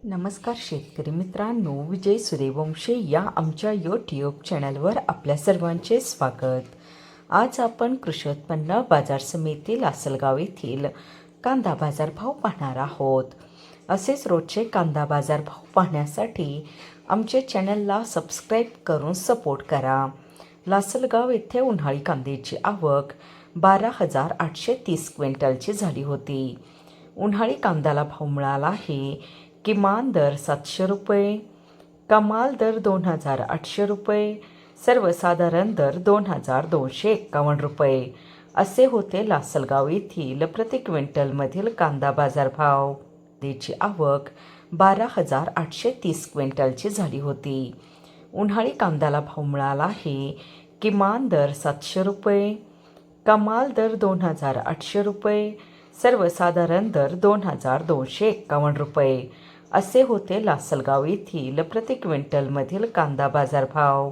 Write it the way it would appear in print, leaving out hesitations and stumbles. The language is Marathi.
नमस्कार शेतकरी मित्रांनो, विजय सूर्यवंशी या आमच्या यूट्यूब चॅनलवर आपल्या सर्वांचे स्वागत. आज आपण कृषी उत्पन्न बाजार समिती लासलगाव येथील कांदा बाजारभाव पाहणार आहोत. असेच रोजचे कांदा बाजारभाव पाहण्यासाठी आमच्या चॅनलला सबस्क्राईब करून सपोर्ट करा. लासलगाव येथे उन्हाळी कांद्याची आवक 12,830 क्विंटलची झाली होती. उन्हाळी कांद्याला भाव मिळाला आहे. किमान दर 700 रुपये, कमाल दर 2,800 रुपये, सर्वसाधारण दर 2,251 रुपये असे होते लासलगाव येथील प्रति क्विंटलमधील कांदा बाजारभाव. कांद्याची आवक 12,830 क्विंटलची झाली होती. उन्हाळी कांद्याला भाव मिळाला आहे. किमान दर 700 रुपये, कमाल दर 2,800 रुपये, सर्वसाधारण दर 2,251 रुपये असे होते लासलगाव येथील प्रति क्विंटलमधील कांदा बाजारभाव.